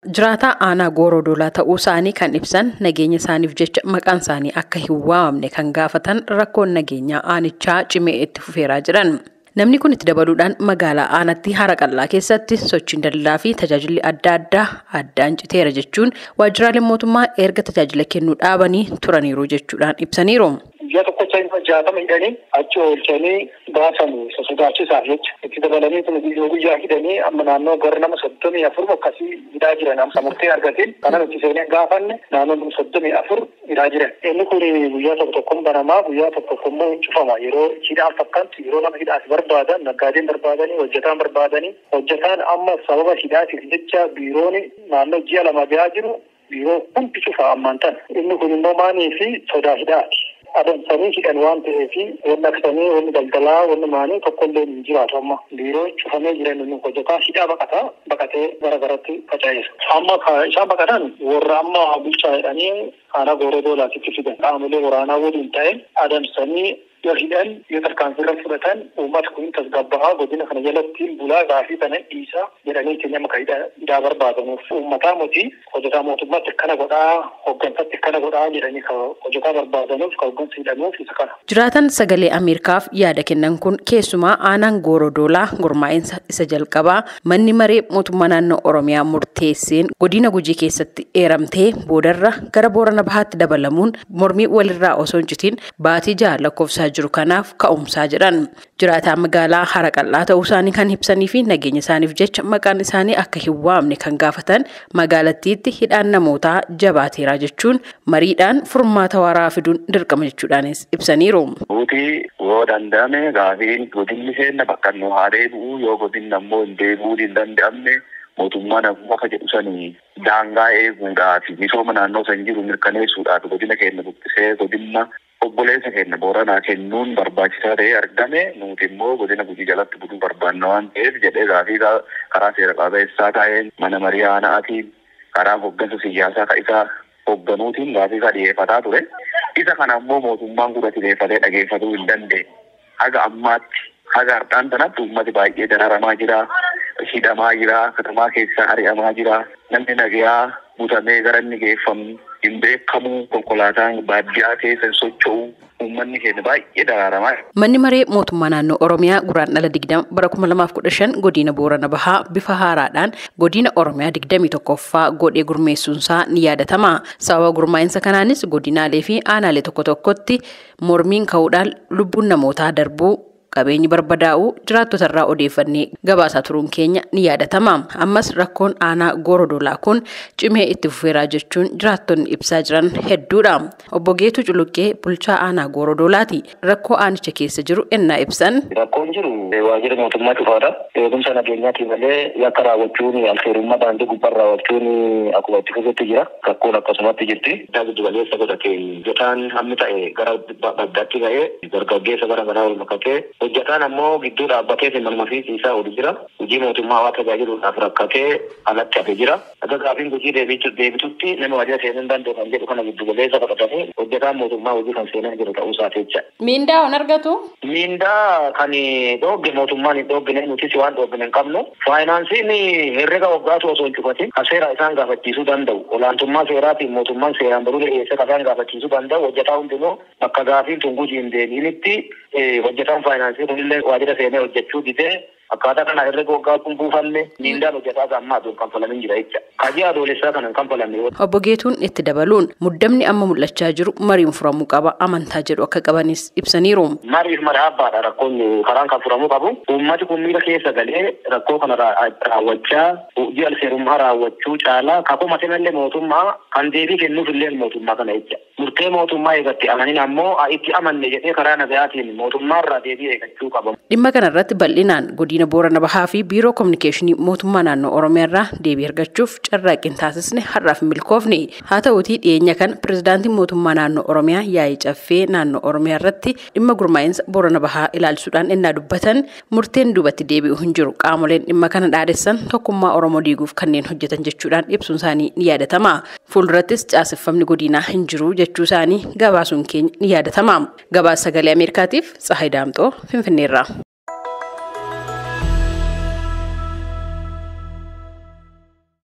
Jiraata aanaa Goorodoolaa ta'uu isaanii kan ibsan nageenya isaaniif jecha maqaan isaanii akka hin waamamne kan gaafatan rakkoon nageenyaa aanichaa cimee itti fufeeraa jiran. Namni kun itti dabaluudhaan magaalaa aanatti Hara Qal'aa keessatti sochiin daldalaa fi tajaajilli adda addaa addaan citeera jechuun waajjiraaleen mootummaa erga tajaajila kennuu dhaabanii turaniiru jechuudhaan ibsaniiru. Biyya tokkocha jaatama hidhanii achi oolchanii baasamu sodaachisaaf jecha itti dabalanii guyyaa hidhanii amma naannoo gara nama 34 akkasii hidhaa jiran amma murtee argatiin kanan itti seenee gaafanne naannoo 34 hidhaa jiran. Inni kun guyyaa tokko banamaa guyyaa tokko immoo cufama yeroo hidhaaf fakkaatu yeroo nama hidhaaf barbaadan naggaadeen barbaadanii hojjetaan amma sababa hidhaatiif jecha biiroon naannoo ji'a 2 biraa jiru biiroo hundi cufa ammaan tan. Inni kun immoo maanii fi sodaa hidhaati. Adamsanii hidhan waan ta'eef wanni akkasanii wanni daldalaa wanni maanii tokkollee hin jiraatu amma biiroo cufamee jiran inni hojjetaa hidhaa baqatee gara faca'eera. Amma isaan baqatan warra amma bulchaa jedhanii aanaa Goorodoolaatti fidan qaamolee waraanaa waliin ta'e adamsanii yoo hidhan yoo tarkaanfii fudhatan uummata kun tasgabbaa'aa godina kana jalatti bulaa gaafii kana dhiisaa jedhanii itti nama hidhaa barbaadanuuf uummataa mootii hojjetaa mootummaatti akkana godhaa hooggansaatti akkana godhaa jedhanii hojjetaa barbaadanuuf hooggansa hidhanuuf isa kana. Jiraatan sagalee Ameerikaaf yaada kennan kun keessumaa aanaan Goorodoolaa gurmaa'insa isa jalqabaa manni maree mootummaa naannoo Oromiyaa murteesseen godina Gujii keessatti eeramtee boodarra gara Boorana Bahaatti dabalamuun mormii walirraa osoo hin citiin baatii 6 lakkoofsaa jiru kanaaf ka'umsaa jedhan. Jiraataan magaalaa Hara Qal'aa ta'uu isaanii kan ibsanii fi nageenya isaaniif jecha maqaan isaanii akka hin waamne kan gaafatan magaalattiitti hidhaan namootaa jabaateera jechuun mariidhaan furmaata waaraa fiduun dirqama jechuudhaanis ibsaniiru. Yoo danda'ame gaafiin godinni seenna bakka nu haa deebi'u yoo godinni ammoo hin deebi'uu hin danda'amne mootummaan akka jedhu sanii daangaa eeguudhaaf misooma naannoo san jiru mirkaneessuudhaaf godina keenya buqqisee godina obboleessa keenya Booranaa kennuun barbaachisaa ta'ee argame nuti immoo godina Gujii jalatti buluu barbaanna waan ta'eef jedhee gaafii karaa seera qabeessaa ta'een mana marii aanaatiin karaa hooggansa siyaasaa kan isaa hoogganuutiin gaafii isaa dhiyeeffataa ture. Isa kana immoo mootummaan guddateeffatee dhageeffatuu hin dandeenye. Haga ammaatti haga har'aan kanatti uummati baay'ee dararamaa jira. Hidhamaa jira, katamaa keessaa ari'amaa jira. Namni nagayaa butamee gara inni geeffamu hin beekamu, konkolaataan baadiyyaa keessa hin socho'u. Uummanni keenya baay'ee dararamaa. Manni maree mootummaa naannoo Oromiyaa Guraandhala 20 bara 2015 godina Boorana Bahaa bifa haaraadhaan godina Oromiyaa 21ffaa godhee gurmeessuunsaa ni yaadatama. Sababa gurmaa'insa kanaanis godinaalee fi aanaalee tokko tokkotti mormiin ka'uudhaan lubbuun namootaa darbuu qabeenyi barbadaa'uu jiraattota irraa odeeffannee gabaasaa turuun keenya ni yaadatama. Ammas rakkoon aanaa Goorodoolaa kun cimee itti fufeeraa jechuun jiraattonni ibsaa jiran hedduudha. Obbo Geetuu Culuqqee bulchaa aanaa Goorodoolaati. Rakkoo aanicha keessa jiru ennaa ibsan. Rakkoon jiru waajjira mootummaa cufaadha. Eegumsa nageenyaati malee yakka raawwachuun alseerummaa daandii gubbaa raawwachuun akkuma itti fufetti jira. Rakkoon akkasumatti jirti. Giddu galeessa godhatee hojjetaan hammi ta'e gara baddaatti ga'ee dargaggeessa gara garaa ol makatee hojjetaan ammoo gidduu dhaabbatee manuma fi isaa ol jira. Hojii mootummaa waa tajaajiluudhaaf rakkatee alatti hafee jira. Akka gaafiin hojii deebitutti nama waajjira seenuu hin danda'u kan jedhu kana giddu galeessa godhatanii hojjetaan mootummaa hojii kan seenaa jiru ta'uu isaati jecha. Miindaa on argatu? Miindaa kan dhoogge mootummaan hin dhooggine nutis waan dhooggine hin qabnu. Faayinaansiin herrega waggaatu osoo hin cufatin kan seera isaan gaafachiisuu danda'u. Olaantummaa seeraatiin mootummaan seeraan baruu dhiyeessee kan isaan gaafachiisuu danda'u. Hojjetaa hundinuu bakka gaafiin tun Gujii hin deebiinitti hojjetaan faayinaansii kunillee waajjira seenee hojjechuu didee akkaataa kana herrega waggaa kun buufanne miindaan hojjetaa ammaa aduun kanfalamin jira jecha. Kaajii adoolessaa kanan kanfalamne. Obbo Geetuun itti dabaluun muddamni amma mul'achaa jiru mariin furamuu qaba amantaa jedhu akka qabanis ibsaniiru. Mariif maraa abbaadha rakkoon karaan kan furamuu qabu. Uummati kun miira keessa galee rakkoo kana raawwachaa hojii alseerummaa raawwachuu caalaa kakuma sanallee mootummaa kan deebii kennuuf illee mootummaa kana jecha. Murtee mootummaa eegatti amanin ammoo itti amanne jedhee karaa nagayaatiin mootummaarraa deebii eeggachuu qaba. Dhimma kanarratti bal'inaan godina Boorana Bahaa fi biiroo kominikeeshinii mootummaa naannoo Oromiyaarraa deebii argachuuf carraaqqiin taasisne har'aaf milkoofne. Haa ta'uutii dhiyeenya kan pirezidaantiin mootummaa naannoo Oromiyaa yaa'ii caffee naannoo Oromiyaa irratti dhimma gurmaa'insa Boorana Bahaa ilaalchisuudhaan ennaa dubbatan murteen duubatti deebi'u hin jiru. Qaamoleen dhimma kana dhaadessan tokkummaa Oromoo diiguuf kanneen hojjetan jechuudhaan ibsuun isaanii ni yaadatama. Fuuldurattis caaseffamni godinaa hin jiru jechuu isaanii gabaasuun keenya ni yaadatama. Gabaasa sagalee Ameerikaatiif Tsahaay Daamxoo Finfinneerraa.